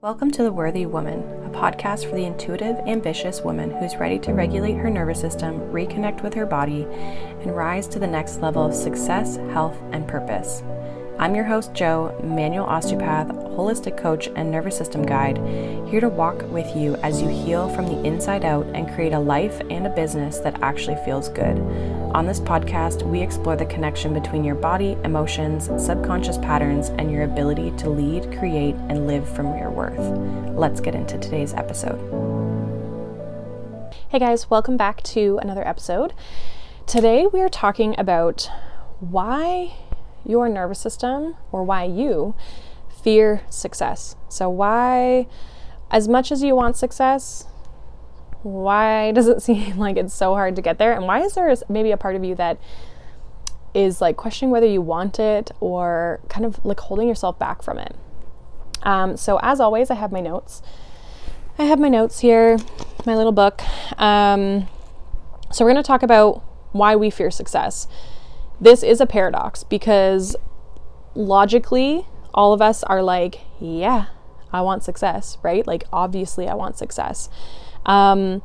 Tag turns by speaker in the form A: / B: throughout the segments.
A: Welcome to The Worthy Woman, a podcast for the intuitive, ambitious woman who's ready to regulate her nervous system, reconnect with her body, and rise to the next level of success, health, and purpose. I'm your host, Jo, manual osteopath, holistic coach, and nervous system guide, here to walk with you as you heal from the inside out and create a life and a business that actually feels good. On this podcast, we explore the connection between your body, emotions, subconscious patterns, and your ability to lead, create, and live from your worth. Let's get into today's episode.
B: Hey guys, welcome back to another episode. Today we are talking about why your nervous system, or why you fear success. So why, as much as you want success, why does it seem like it's so hard to get there? And why is there maybe a part of you that is like questioning whether you want it or kind of like holding yourself back from it? So as always, I have my notes. I have my notes here, my little book. So we're going to talk about why we fear success. This is a paradox because logically, all of us are like, yeah, I want success, right? Like, obviously I want success. But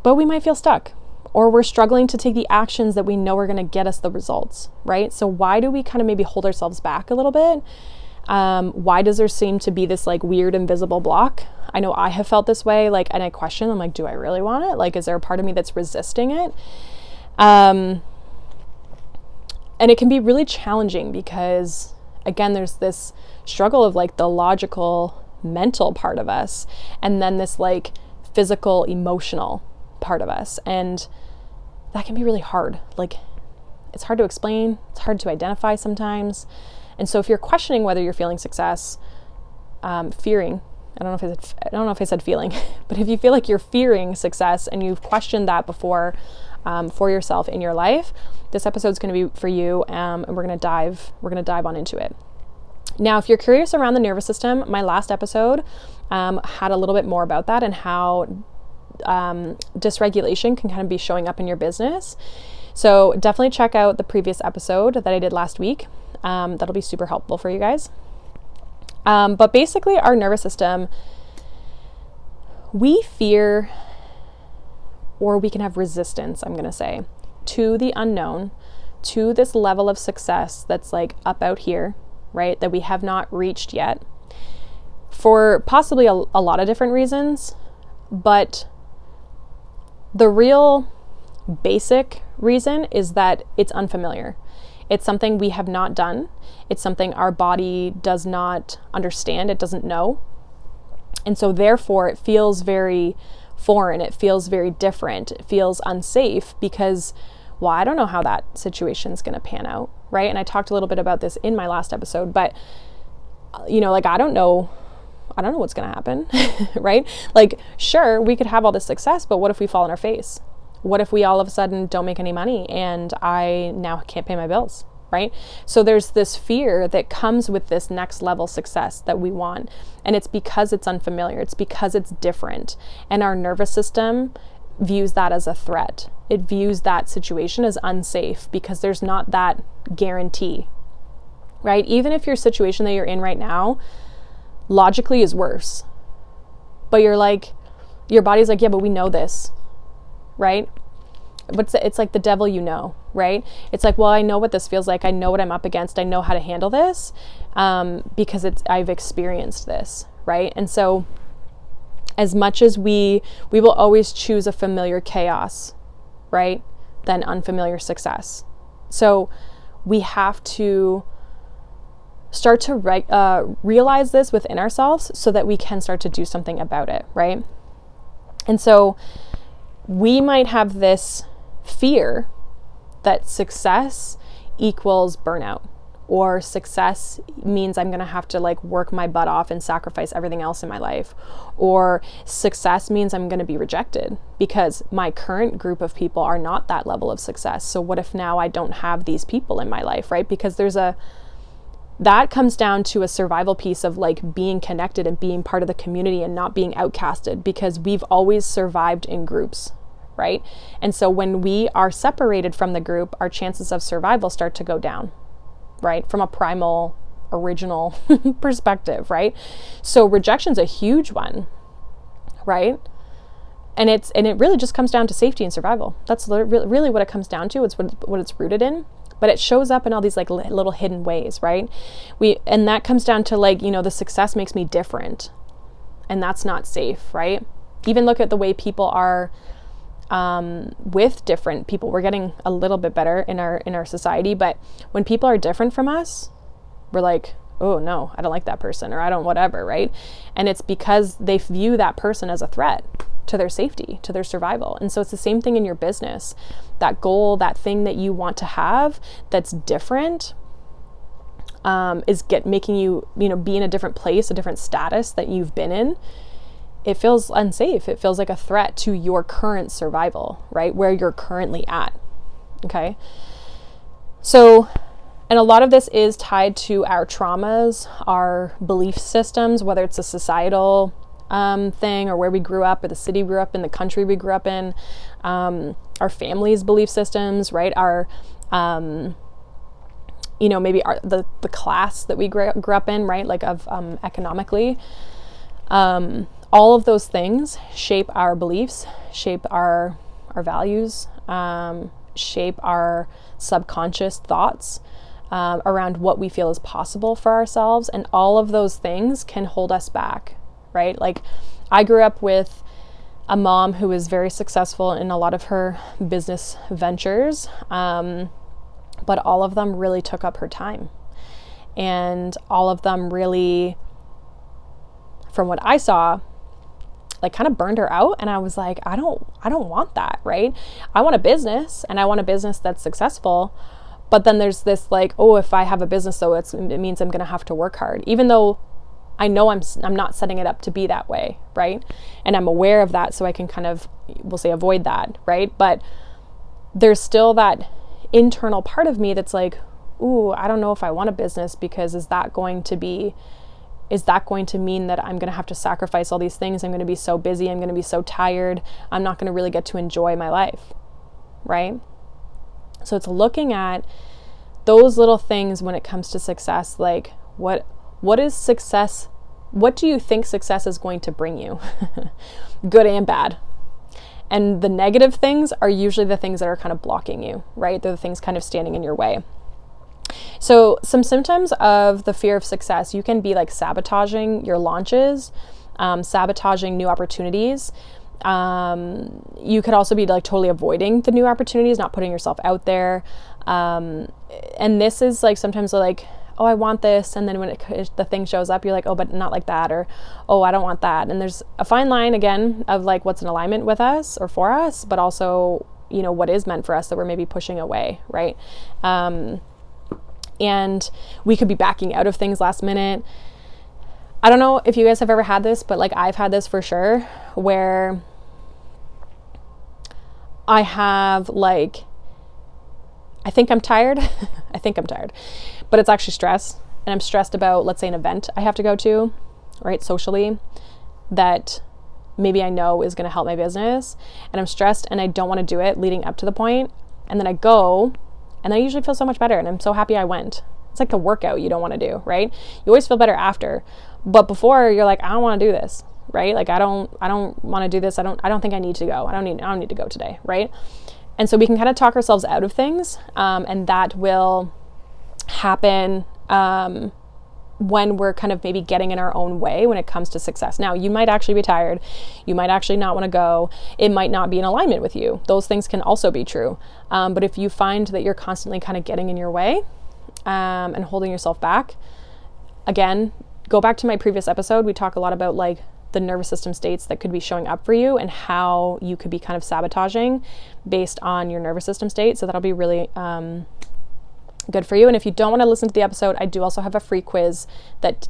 B: we might feel stuck, or we're struggling to take the actions that we know are going to get us the results, right? So why do we kind of maybe hold ourselves back a little bit? Why does there seem to be this like weird invisible block? I know I have felt this way, like, and I question, I'm like, do I really want it? Like, is there a part of me that's resisting it? And it can be really challenging because, again, there's this struggle of like the logical, mental part of us, and then this like physical, emotional part of us. And that can be really hard. Like, it's hard to explain. It's hard to identify sometimes. And so if you're questioning whether you're feeling success, fearing, I don't know if I said feeling, but if you feel like you're fearing success and you've questioned that before, for yourself in your life, this episode is going to be for you, and we're going to dive on into it. Now, if you're curious around the nervous system, my last episode had a little bit more about that and how dysregulation can kind of be showing up in your business. So definitely check out the previous episode that I did last week. That'll be super helpful for you guys. But basically, our nervous system, we fear, or we can have resistance, I'm going to say, to the unknown, to this level of success that's like up out here, right? That we have not reached yet, for possibly a lot of different reasons. But the real basic reason is that it's unfamiliar. It's something we have not done. It's something our body does not understand. It doesn't know. And so therefore it feels very foreign. It feels very different. It feels unsafe because, well, I don't know how that situation is going to pan out, right? And I talked a little bit about this in my last episode, but like, I don't know what's going to happen, right? Like, sure, we could have all this success, but what if we fall on our face? What if we all of a sudden don't make any money and I now can't pay my bills, right? So there's this fear that comes with this next level success that we want. And it's because it's unfamiliar. It's because it's different. And our nervous system views that as a threat. It views that situation as unsafe because there's not that guarantee, right? Even if your situation that you're in right now logically is worse, but you're like, your body's like, yeah, but we know this, right? But it's like the devil, right? It's like, well, I know what this feels like. I know what I'm up against. I know how to handle this because I've experienced this, right? And so as much as we will always choose a familiar chaos, right, than unfamiliar success. So we have to start to realize this within ourselves so that we can start to do something about it, right? And so we might have this fear that success equals burnout, or success means I'm going to have to like work my butt off and sacrifice everything else in my life, or success means I'm going to be rejected because my current group of people are not that level of success. So what if now I don't have these people in my life, right? Because that comes down to a survival piece of like being connected and being part of the community and not being outcasted, because we've always survived in groups, right? And so when we are separated from the group, our chances of survival start to go down, right? From a primal original perspective, right? So rejection's a huge one, right? And it really just comes down to safety and survival. That's really what it comes down to. It's what it's rooted in. But it shows up in all these like little hidden ways, right? And that comes down to like, the success makes me different, and that's not safe, right? Even look at the way people are with different people. We're getting a little bit better in our society, but when people are different from us, we're like, oh no, I don't like that person, or I don't whatever, right? And it's because they view that person as a threat to their safety, to their survival. And so it's the same thing in your business. That goal, that thing that you want to have that's different, is making you, be in a different place, a different status that you've been in. It feels unsafe. It feels like a threat to your current survival, right? Where you're currently at. Okay. So, and a lot of this is tied to our traumas, our belief systems, whether it's a societal thing, or where we grew up, or the city we grew up in, the country we grew up in, our family's belief systems, right? Our, maybe the class that we grew up in, right? Like of economically, all of those things shape our beliefs, shape our values, shape our subconscious thoughts around what we feel is possible for ourselves, and all of those things can hold us back. Right? Like I grew up with a mom who was very successful in a lot of her business ventures, but all of them really took up her time, and all of them really, from what I saw, like kind of burned her out. And I was like, I don't want that, right? I want a business, and I want a business that's successful. But then there's this like, oh, if I have a business, though, it means I'm going to have to work hard, even though I know I'm not setting it up to be that way, right? And I'm aware of that, so I can kind of, we'll say, avoid that, right? But there's still that internal part of me that's like, ooh, I don't know if I want a business, because is that going to mean that I'm going to have to sacrifice all these things? I'm going to be so busy. I'm going to be so tired. I'm not going to really get to enjoy my life, right? So it's looking at those little things when it comes to success, like what is success? What do you think success is going to bring you? Good and bad. And the negative things are usually the things that are kind of blocking you, right? They're the things kind of standing in your way. So some symptoms of the fear of success, you can be like sabotaging your launches, sabotaging new opportunities. You could also be like totally avoiding the new opportunities, not putting yourself out there. And this is like sometimes like, oh, I want this. And then when the thing shows up, you're like, oh, but not like that. Or, oh, I don't want that. And there's a fine line again of like what's in alignment with us or for us, but also, what is meant for us that we're maybe pushing away. Right. And we could be backing out of things last minute. I don't know if you guys have ever had this, but like I've had this for sure, where I have like, I think I'm tired. But it's actually stress. And I'm stressed about, let's say, an event I have to go to, right, socially, that maybe I know is going to help my business. And I'm stressed and I don't want to do it leading up to the point. And then I go, and I usually feel so much better. And I'm so happy I went. It's like the workout you don't want to do, right? You always feel better after. But before, you're like, I don't want to do this, right? Like I don't want to do this. I don't think I need to go. I don't need to go today, right? And so we can kind of talk ourselves out of things, and that will happen when we're kind of maybe getting in our own way when it comes to success. Now, you might actually be tired. You might actually not want to go. It might not be in alignment with you. Those things can also be true. But if you find that you're constantly kind of getting in your way and holding yourself back, again, go back to my previous episode. We talk a lot about like the nervous system states that could be showing up for you and how you could be kind of sabotaging based on your nervous system state. So that'll be really good for you. And if you don't want to listen to the episode, I do also have a free quiz that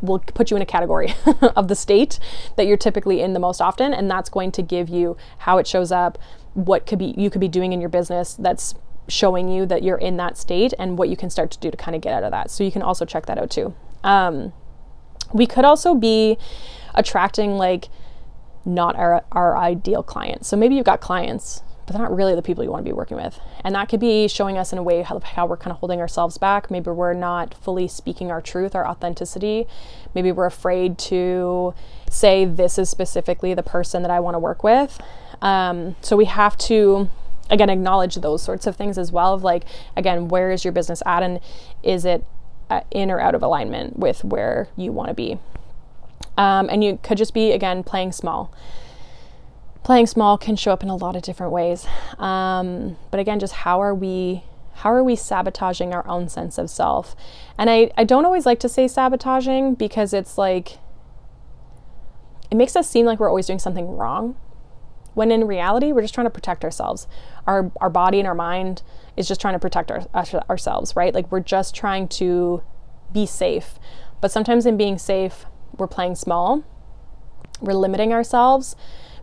B: will put you in a category of the state that you're typically in the most often. And that's going to give you how it shows up, what you could be doing in your business that's showing you that you're in that state, and what you can start to do to kind of get out of that. So you can also check that out too. We could also be attracting like not our ideal clients. So maybe you've got clients, but they're not really the people you want to be working with. And that could be showing us in a way how we're kind of holding ourselves back. Maybe we're not fully speaking our truth, our authenticity. Maybe we're afraid to say, this is specifically the person that I want to work with. So we have to, again, acknowledge those sorts of things as well, of like, again, where is your business at, and is it in or out of alignment with where you want to be? And you could just be, again, playing small. Playing small can show up in a lot of different ways. But again, just how are we sabotaging our own sense of self? And I don't always like to say sabotaging, because it's like, it makes us seem like we're always doing something wrong, when in reality, we're just trying to protect ourselves. Our body and our mind is just trying to protect ourselves, right? Like, we're just trying to be safe. But sometimes in being safe, we're playing small. We're limiting ourselves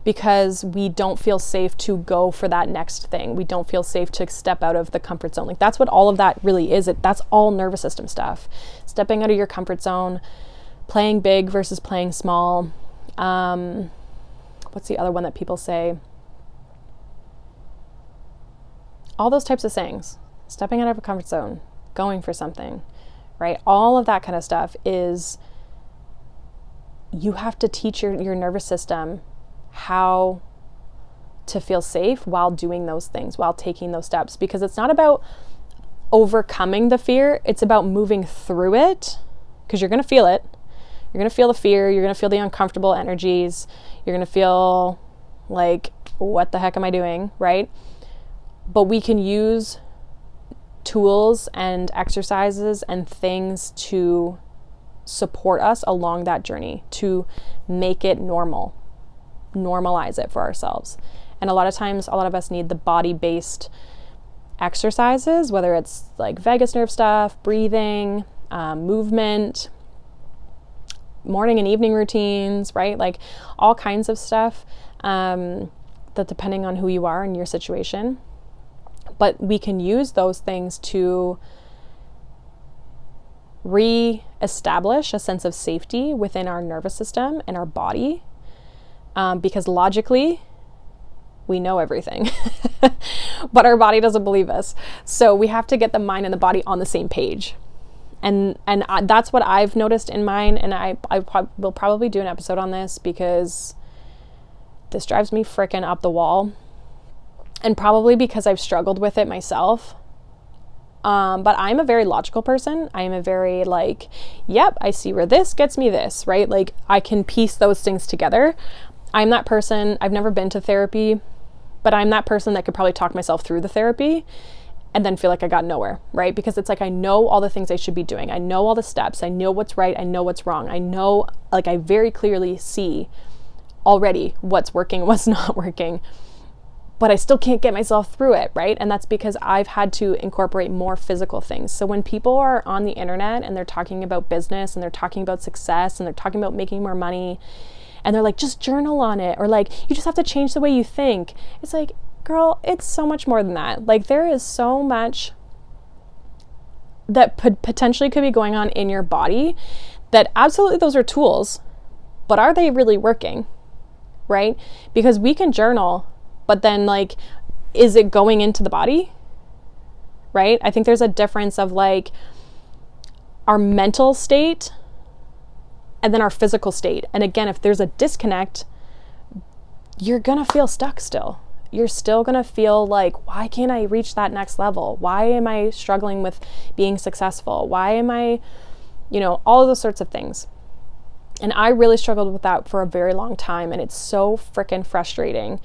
B: because we don't feel safe to go for that next thing. We don't feel safe to step out of the comfort zone. Like, that's what all of that really is. That's all nervous system stuff. Stepping out of your comfort zone, playing big versus playing small. What's the other one that people say? All those types of sayings. Stepping out of a comfort zone, going for something, right? All of that kind of stuff is, you have to teach your nervous system how to feel safe while doing those things, while taking those steps. Because it's not about overcoming the fear, it's about moving through it, because you're going to feel it. You're going to feel the fear, you're going to feel the uncomfortable energies, you're going to feel like, what the heck am I doing, right? But we can use tools and exercises and things to support us along that journey, to make it normalize it for ourselves. And a lot of times, a lot of us need the body-based exercises, whether it's like vagus nerve stuff, breathing, movement, morning and evening routines, right? Like, all kinds of stuff, that depending on who you are and your situation. But we can use those things to re-establish a sense of safety within our nervous system and our body, because logically, we know everything, but our body doesn't believe us. So we have to get the mind and the body on the same page. And that's what I've noticed in mine. And I will probably do an episode on this, because this drives me freaking up the wall. And probably because I've struggled with it myself. But I'm a very logical person. I am a very like, yep, I see where this gets me this, right? Like, I can piece those things together. I'm that person. I've never been to therapy, but I'm that person that could probably talk myself through the therapy and then feel like I got nowhere, right? Because it's like, I know all the things I should be doing. I know all the steps. I know what's right. I know what's wrong. I know, like, I very clearly see already what's working, what's not working, but I still can't get myself through it, right? And that's because I've had to incorporate more physical things. So when people are on the internet and they're talking about business and they're talking about success and they're talking about making more money, and they're like, just journal on it, or like, you just have to change the way you think. It's like, girl, it's so much more than that. Like, there is so much that potentially could be going on in your body, that absolutely those are tools, but are they really working, right? Because we can journal, but then, like, is it going into the body, right? I think there's a difference of like our mental state and then our physical state. And again, if there's a disconnect, you're gonna feel stuck still. You're still gonna feel like, why can't I reach that next level? Why am I struggling with being successful? Why am I, all of those sorts of things. And I really struggled with that for a very long time. And it's so freaking frustrating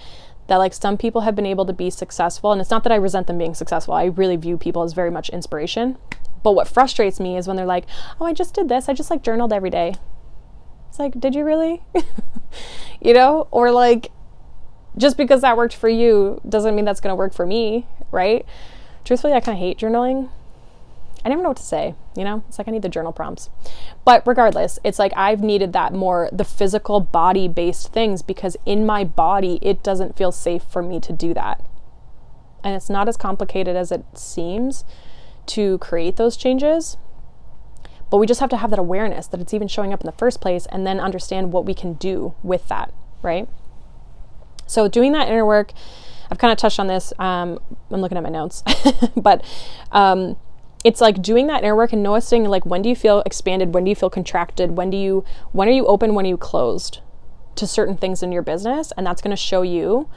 B: that, like, some people have been able to be successful. And it's not that I resent them being successful. I really view people as very much inspiration. But what frustrates me is when they're like, oh, I just did this. I just like journaled every day. It's like, did you really? Or like, just because that worked for you doesn't mean that's going to work for me, right? Truthfully, I kind of hate journaling. I never know what to say, It's like I need the journal prompts. But regardless, it's like I've needed that more, the physical body-based things, because in my body, it doesn't feel safe for me to do that. And it's not as complicated as it seems to create those changes. But we just have to have that awareness that it's even showing up in the first place, and then understand what we can do with that, right? So doing that inner work, I've kind of touched on this. I'm looking at my notes, but it's like doing that inner work and noticing, like, when do you feel expanded? When do you feel contracted? When are you open? When are you closed to certain things in your business? And that's going to show you,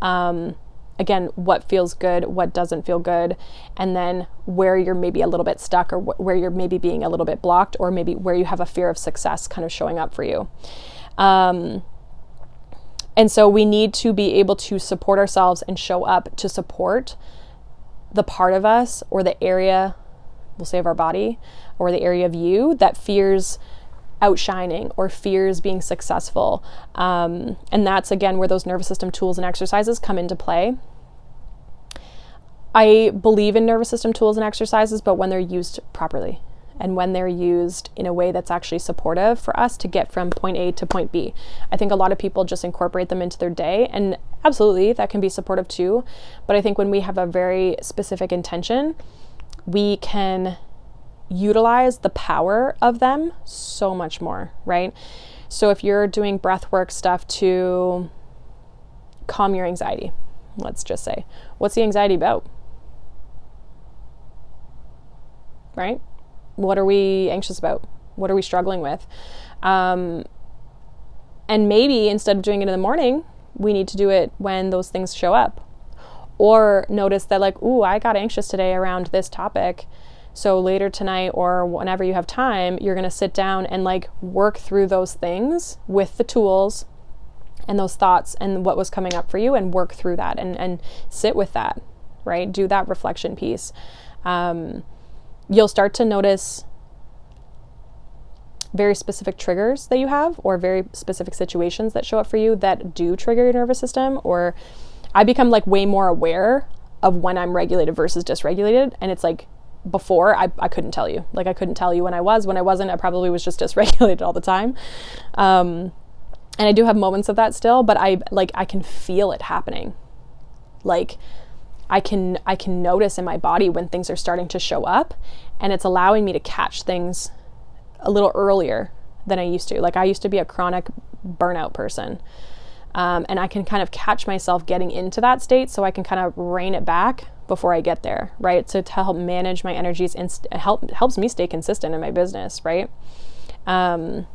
B: again, what feels good, what doesn't feel good, and then where you're maybe a little bit stuck, or where you're maybe being a little bit blocked, or maybe where you have a fear of success kind of showing up for you. And so we need to be able to support ourselves and show up to support the part of us, or the area, we'll say, of our body, or the area of you that fears outshining or fears being successful. And that's, again, where those nervous system tools and exercises come into play. I believe in nervous system tools and exercises, but when they're used properly, and when they're used in a way that's actually supportive for us to get from point A to point B. I think a lot of people just incorporate them into their day, and absolutely that can be supportive too. But I think when we have a very specific intention, we can utilize the power of them so much more, right? So if you're doing breath work stuff to calm your anxiety, let's just say, what's the anxiety about? Right? What are we anxious about? What are we struggling with? And maybe instead of doing it in the morning, we need to do it when those things show up. Or notice that, like, ooh, I got anxious today around this topic. So later tonight, or whenever you have time, you're going to sit down and, like, work through those things with the tools and those thoughts and what was coming up for you, and work through that and sit with that, right? Do that reflection piece. You'll start to notice very specific triggers that you have, or very specific situations that show up for you that do trigger your nervous system. Or I become, like, way more aware of when I'm regulated versus dysregulated. And it's like, before I couldn't tell you. Like, I couldn't tell you when I wasn't. I probably was just dysregulated all the time. And I do have moments of that still, but I can feel it happening. Like, I can notice in my body when things are starting to show up, and it's allowing me to catch things a little earlier than I used to. Like, I used to be a chronic burnout person. And I can kind of catch myself getting into that state, so I can kind of rein it back before I get there, right? So to help manage my energies and helps me stay consistent in my business, right? In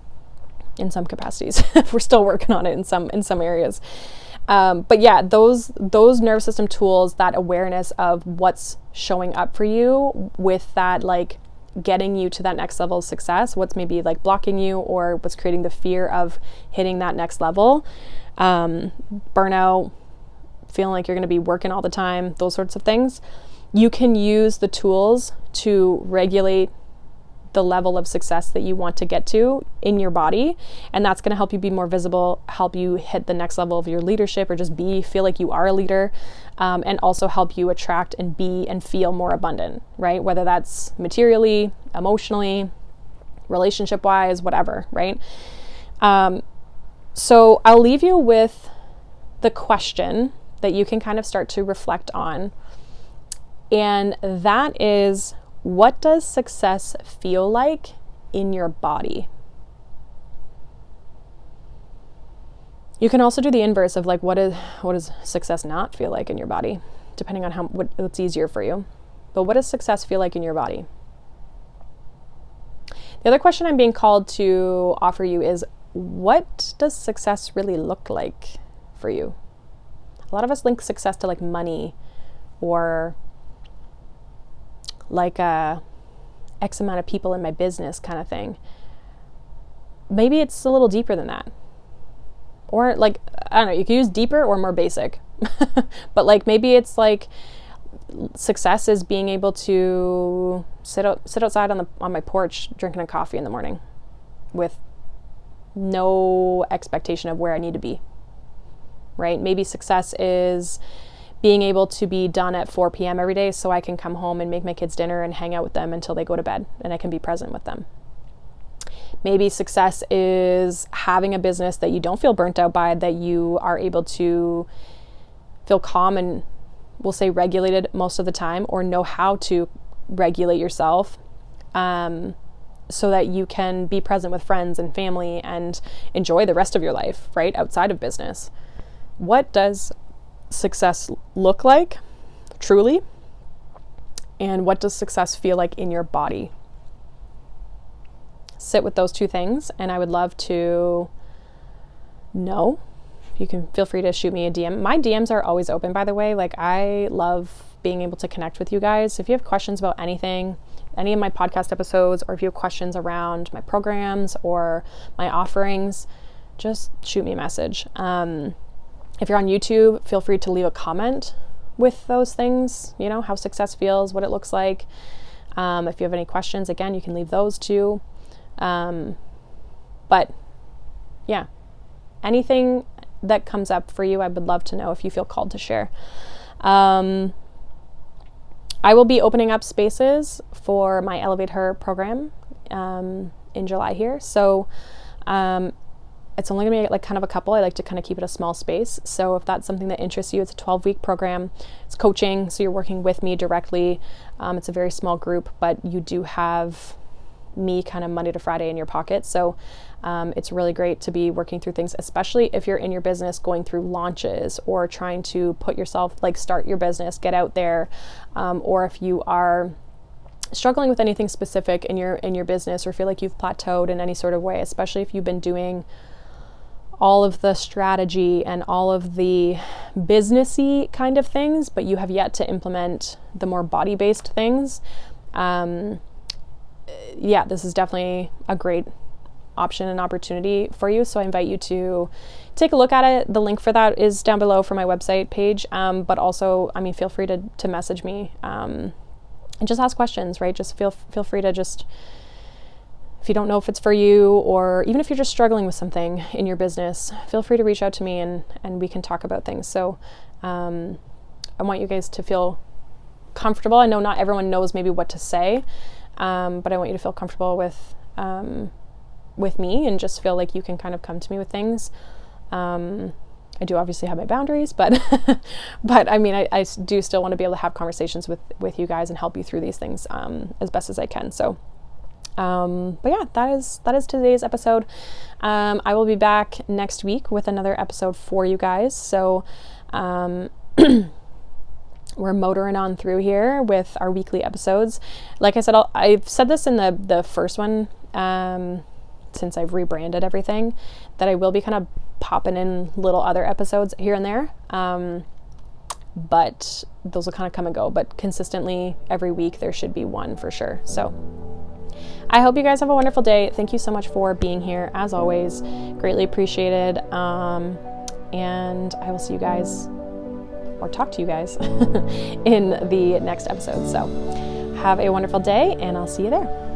B: some capacities. We're still working on it in some areas. But yeah, those nervous system tools, that awareness of what's showing up for you, with that, like, getting you to that next level of success, what's maybe, like, blocking you, or what's creating the fear of hitting that next level, burnout, feeling like you're going to be working all the time, those sorts of things. You can use the tools to regulate the level of success that you want to get to in your body. And that's going to help you be more visible, help you hit the next level of your leadership, or just feel like you are a leader, and also help you attract and be and feel more abundant, right? Whether that's materially, emotionally, relationship wise, whatever, right? So I'll leave you with the question that you can kind of start to reflect on. And that is, what does success feel like in your body? You can also do the inverse of, like, what does success not feel like in your body, depending on what's easier for you. But what does success feel like in your body? The other question I'm being called to offer you is, what does success really look like for you? A lot of us link success to, like, money, or like X amount of people in my business kind of thing. Maybe it's a little deeper than that. Or, like, I don't know, you can use deeper or more basic. But, like, maybe it's like success is being able to sit outside on my porch drinking a coffee in the morning with no expectation of where I need to be. Right? Maybe success is being able to be done at 4 p.m. every day, so I can come home and make my kids dinner and hang out with them until they go to bed, and I can be present with them. Maybe success is having a business that you don't feel burnt out by, that you are able to feel calm and, we'll say, regulated most of the time, or know how to regulate yourself, so that you can be present with friends and family and enjoy the rest of your life, right, outside of business. What does success look like, truly? And what does success feel like in your body? Sit with those two things, and I would love to know. You can feel free to shoot me a DM. My DMs are always open, by the way. Like, I love being able to connect with you guys. If you have questions about anything, any of my podcast episodes, or if you have questions around my programs or my offerings, just shoot me a message. If you're on YouTube, feel free to leave a comment with those things, you know, how success feels, what it looks like. If you have any questions, again, you can leave those too. But yeah, anything that comes up for you, I would love to know if you feel called to share. I will be opening up spaces for my Elevate Her program in July here. So it's only gonna be like kind of a couple. I like to kind of keep it a small space. So if that's something that interests you, it's a 12-week program. It's coaching, so you're working with me directly. It's a very small group, but you do have me kind of Monday to Friday in your pocket. So it's really great to be working through things, especially if you're in your business going through launches or trying to put yourself, like, start your business, get out there, or if you are struggling with anything specific in your business or feel like you've plateaued in any sort of way, especially if you've been doing all of the strategy and all of the businessy kind of things, but you have yet to implement the more body-based things. Yeah, this is definitely a great option and opportunity for you. So I invite you to take a look at it. The link for that is down below for my website page. But also, I mean, feel free to message me and just ask questions, right? Just feel free to just, if you don't know if it's for you, or even if you're just struggling with something in your business, feel free to reach out to me and we can talk about things. So I want you guys to feel comfortable. I know not everyone knows maybe what to say, but I want you to feel comfortable with me and just feel like you can kind of come to me with things. I do obviously have my boundaries, but but I mean, I do still want to be able to have conversations with you guys and help you through these things as best as I can. So but yeah, that is today's episode. I will be back next week with another episode for you guys. So we're motoring on through here with our weekly episodes. Like I said, I've said this in the first one, since I've rebranded everything, that I will be kind of popping in little other episodes here and there. But those will kind of come and go, but consistently every week there should be one for sure. So I hope you guys have a wonderful day. Thank you so much for being here, as always. Greatly appreciated. And I will see you guys, or talk to you guys, in the next episode. So have a wonderful day, and I'll see you there.